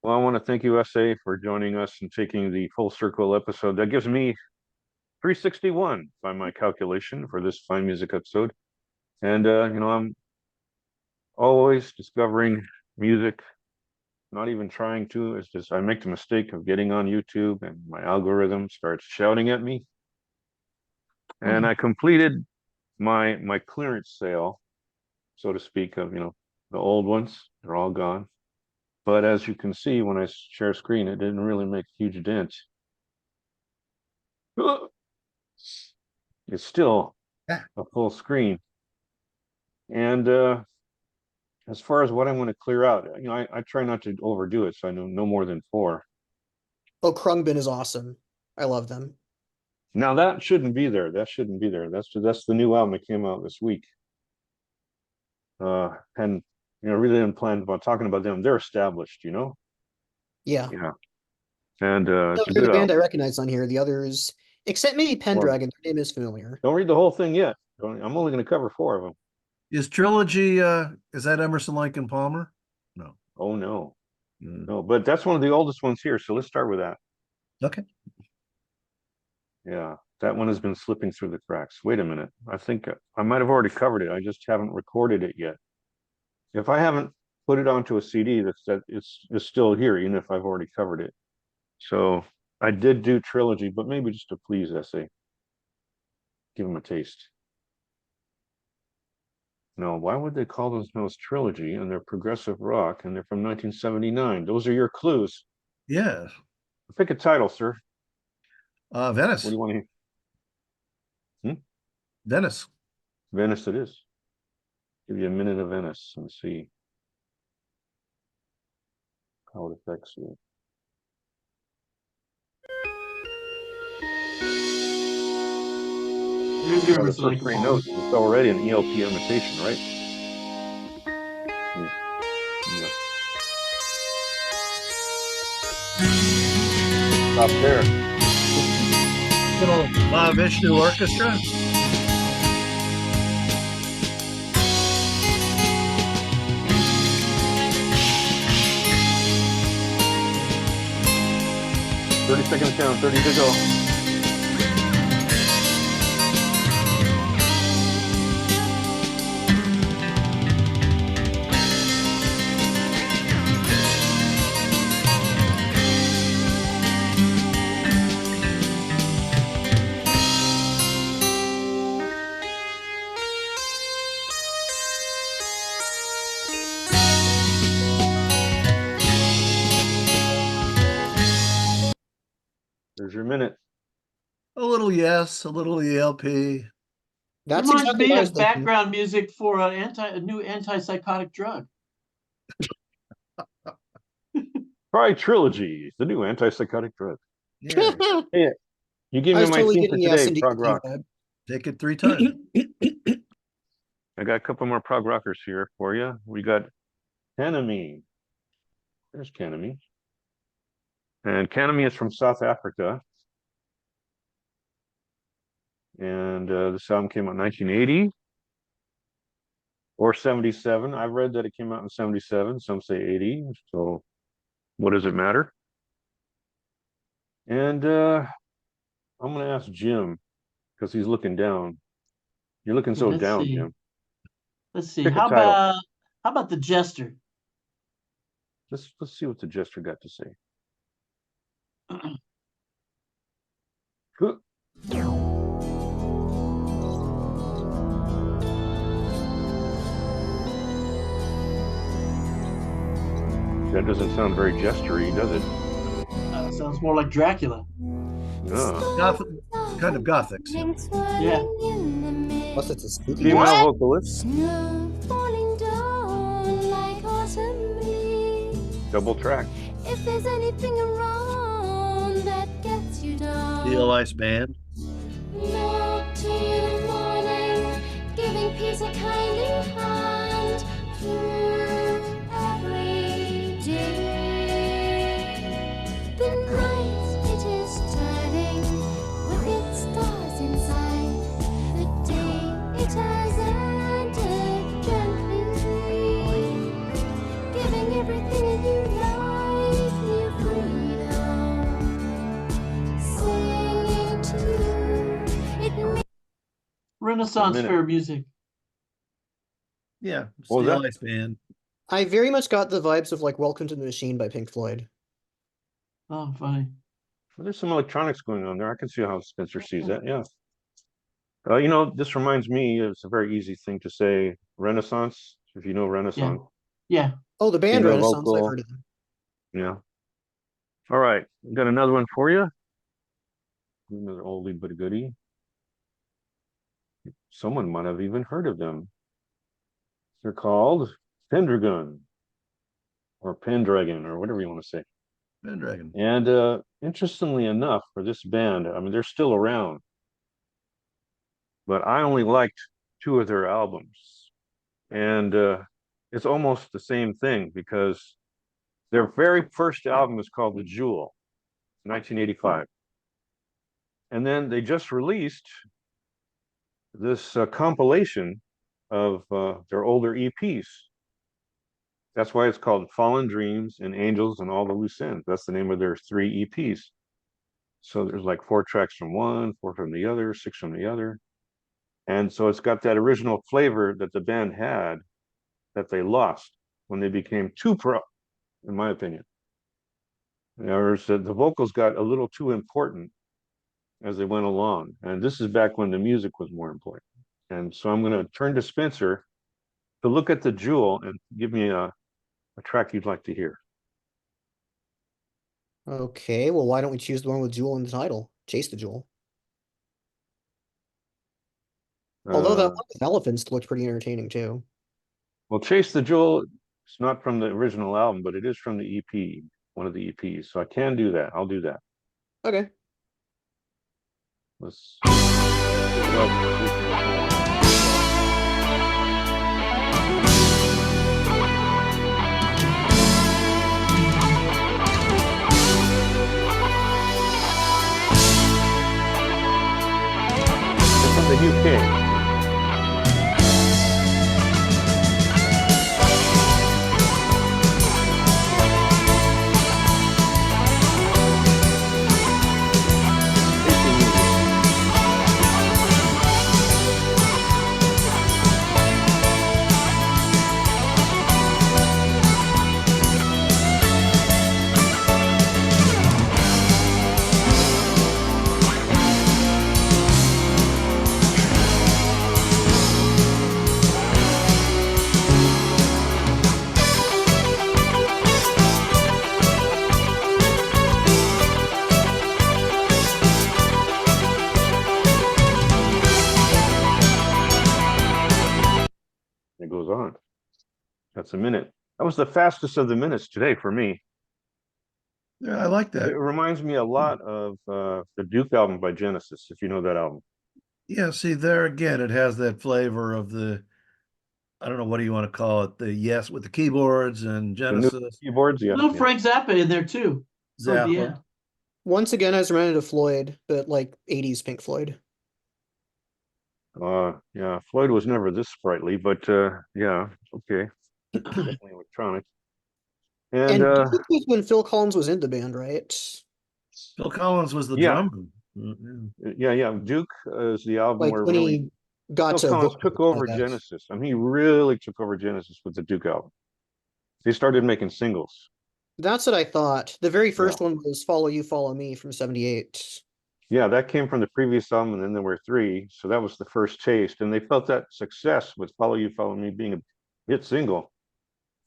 Well, I want to thank you, SA, for joining us and taking the full circle episode. That gives me 361 by my calculation for this fine music episode. And, I'm always discovering music, not even trying to. It's just I make the mistake of getting on YouTube and my algorithm starts shouting at me. And I completed my clearance sale, so to speak, of, the old ones. They're all gone. But as you can see, when I share screen, it didn't really make a huge dent. It's still a full screen. And as far as what I want to clear out, I try not to overdo it, so I know no more than 4. Oh, Krungbin is awesome. I love them. Now that shouldn't be there. That shouldn't be there. That's the new album that came out this week. And really didn't plan about talking about them. They're established, Yeah. Yeah. And it's a good band I recognize on here. The others, except maybe Pendragon, their name is familiar. Don't read the whole thing yet. I'm only going to cover 4 of them. Is Trilogy, is that Emerson, Lake and Palmer? No. Oh, no. No, but that's one of the oldest ones here. So let's start with that. Okay. Yeah, that one has been slipping through the cracks. Wait a minute. I think I might have already covered it. I just haven't recorded it yet. If I haven't put it onto a CD, it's still here, even if I've already covered it. So I did do Trilogy, but maybe just to please SA. Give them a taste. No, why would they call themselves Trilogy? And they're progressive rock, and they're from 1979. Those are your clues. Yeah. Pick a title, sir. Venice. What do you want to hear? Venice. Venice it is. Give you a minute of Venice and see how it affects you. There's like great notes. It's already an ELP imitation, right? Yeah. Stop there. Little Vishnu Orchestra. "30 seconds down, 30 to go." There's your minute. A little yes, a little ELP. That's exactly what I was background music for a new antipsychotic drug. Try Trilogy, the new antipsychotic drug. Yeah. Hey, you gave me my totally theme for today, Prog rock. Take it 3 times. I got a couple more prog rockers here for you. We got Canamii. There's Canamii. And Canamii is from South Africa. And this album came out in 1980 or 77. I've read that it came out in 77. Some say 80. So what does it matter? And I'm going to ask Jim because he's looking down. You're looking so down, Jim. Let's see. How about the Jester? Let's see what the Jester got to say. Good. That doesn't sound very jestery, does it? Sounds more like Dracula. Gothic, kind of gothic. Yeah. Plus, it's a spooky female vocalist. Double track. If there's anything around that gets you down, Steel Ice Band. look to the morning, giving peace a kindly hand through every day. The night it is turning with its stars inside. The day it has ended gently, giving everything a new life. Renaissance minute. fair music. Yeah, What was Steel that? Ice Band. I very much got the vibes of like Welcome to the Machine by Pink Floyd. Oh, funny. Well, there's some electronics going on there. I can see how Spencer sees that. Yeah. This reminds me, it's a very easy thing to say, Renaissance, if you know Renaissance. Yeah. Oh, the band Female Renaissance, I've vocal. heard of them. Yeah. All right. Got another one for you. Another oldie but a goodie. Someone might have even heard of them. They're called Pendragon or Pendragon or whatever you want to say. Pendragon. And interestingly enough, for this band, I mean, they're still around, but I only liked 2 of their albums. And it's almost the same thing because their very first album is called The Jewel, 1985. And then they just released this compilation of their older EPs. That's why it's called Fallen Dreams and Angels and All the Loose Ends. That's the name of their 3 EPs. So there's like 4 tracks from one, 4 from the other, 6 from the other. And so it's got that original flavor that the band had that they lost when they became too pro, in my opinion. The vocals got a little too important as they went along. And this is back when the music was more important. And so I'm going to turn to Spencer to look at The Jewel and give me a track you'd like to hear. Okay, well, why don't we choose the one with Jewel in the title? Chase the Jewel. Although that one with elephants looked pretty entertaining too. Well, Chase the Jewel, it's not from the original album, but it is from the EP, one of the EPs. So I can do that. I'll do that. Okay. Let's. It's from the UK. It goes on. That's a minute. That was the fastest of the minutes today for me. Yeah, I like It that. reminds me a lot of the Duke album by Genesis, if you know that album. Yeah, see there again, it has that flavor of the, I don't know, what do you want to call it? The Yes with the keyboards and The new Genesis, keyboards, yeah. Little Yeah. Frank Zappa in there too. Toward the Zappa. end. Once again, I was reminded of Floyd, but like 80s Pink Floyd. Yeah, Floyd was never this sprightly, but yeah, okay. Definitely electronic. And And Duke was when Phil Collins was in the band, right? Phil Collins was the Yeah. drummer. Mm-hmm. yeah, Duke is the album Like where when really he got Phil to Collins vocal, took over I guess. Genesis. I mean, he really took over Genesis with the Duke album. They started making singles. That's what I thought. The very first one was Follow You, Follow Me from 78. Yeah, that came from the previous album, and then there were 3. So that was the first taste. And they felt that success with Follow You, Follow Me being a hit single.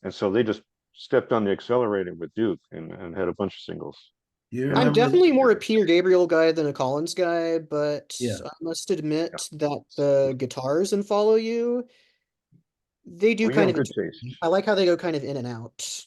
And so they just stepped on the accelerator with Duke and had a bunch of singles. You I'm I'm remember definitely more a Peter Gabriel guy than a Collins guy, but Yeah. I must admit that the guitars in Follow You, they do Well, you kind have of, good taste. I like how they go kind of in and out.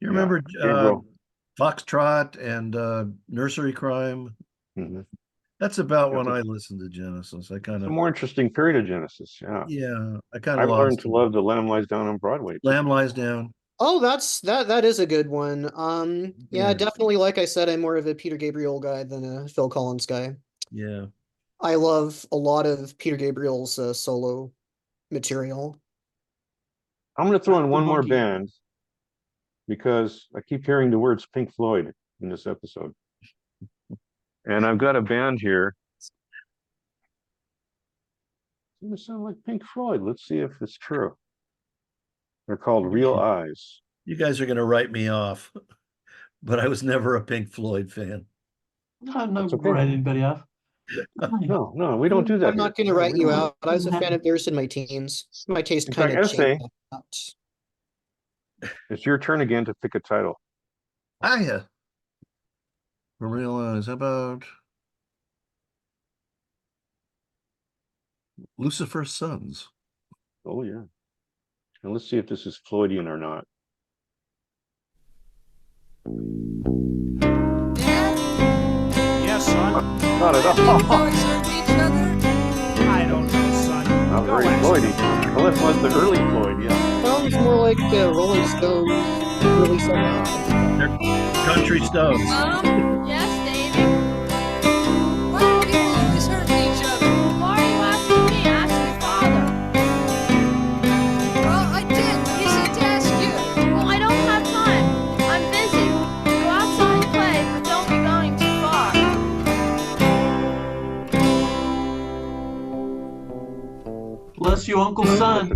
you remember Gabriel. Foxtrot and Nursery Crime? Mhm. That's about Yeah, when that's- I listened to Genesis. I kind It's a of more interesting period of Genesis. Yeah, I kind of I've learned lost to it. love The Lamb Lies Down on Broadway. Lamb Lies Down. Oh, that is a good one. Yeah, Yeah. definitely, like I said, I'm more of a Peter Gabriel guy than a Phil Collins guy. Yeah. I love a lot of Peter Gabriel's solo material. I'm going to throw in one more Thought-provoking. band because I keep hearing the words Pink Floyd in this episode. And I've got a band here They sound like Pink Floyd. Let's see if it's true. They're called Real Eyes. You guys are going to write me off, but I was never a Pink Floyd fan. No, I'm not That's okay. writing anybody off. No, we don't do that. I'm not here. going to write we you don't. out. I was a fan of theirs in my teens. My taste In kind fact, of essay. changed. It's your turn again to pick a title. I realize. How about Lucifer's Sons? Oh yeah. And let's see if this is Floydian or not. Yes, son. Not at all. I don't know, son. Not Go very ask Floydy. him. Well, that was the early Floyd, yeah. Sounds more like Rolling Stones really something. They're Country Stones. Yes, Davey. Why do people always hurt each other? Why are you asking me? Ask your father. Well, I did, but he said to ask you. Well, I don't have time. I'm busy. Go outside and play, but don't be going too far. Bless you, Uncle Son.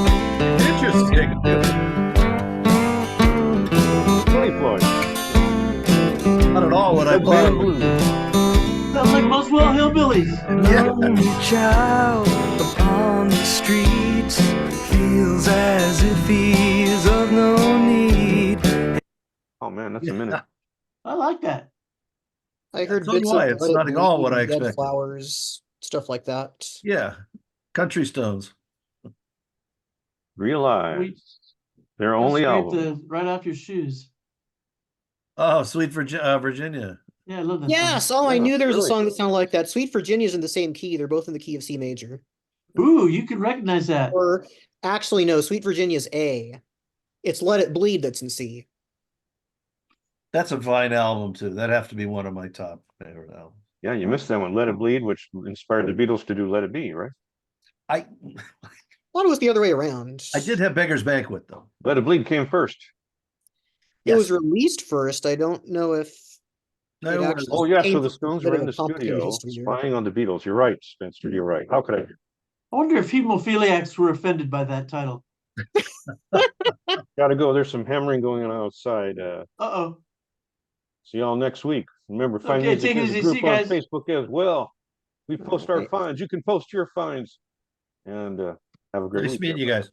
Interesting. Tony Floyd. Not at all what I Red thought. Band it was. Blues. Sounds like Muswell Hillbillies. Yeah. Child upon the streets feels as if he's of no need. Oh man, that's a minute. I like that. I heard So do bits I. of It's Let It not at all Bleed, what I Dead expected. Flowers, stuff like that. Yeah, Country Stones. Real Eyes. We- Their Go only scrape album. right off your shoes. Oh, Sweet Virginia. Yeah, I love that Yes, song. oh, I Yeah, knew there was a really. song that sounded like that. Sweet Virginia's in the same key. They're both in the key of C major. Ooh, you can recognize that. Or actually, no, Sweet Virginia's A. It's Let It Bleed that's in C. That's a fine album too. That'd have to be one of my top favorite albums. Yeah, you missed that one. Let It Bleed, which inspired the Beatles to do Let It Be, right? I thought it was the other way around. did have Beggar's Banquet though. Let It Bleed came first. It was Yes. released first. I don't know if No, it it was. actually Oh yeah, came so the from a Stones bit were of in a the complicated studio history there. spying on the Beatles. You're right, Spencer. You're right. How could I? I wonder if hemophiliacs were offended by that title. Gotta go. There's some hammering going on outside. Uh-oh. See y'all next week. Remember, Fine Okay, Music take it is a easy. group See you on guys. Facebook as well. We post our Okay. finds. You can post your finds. And have a great Nice week. meeting you guys.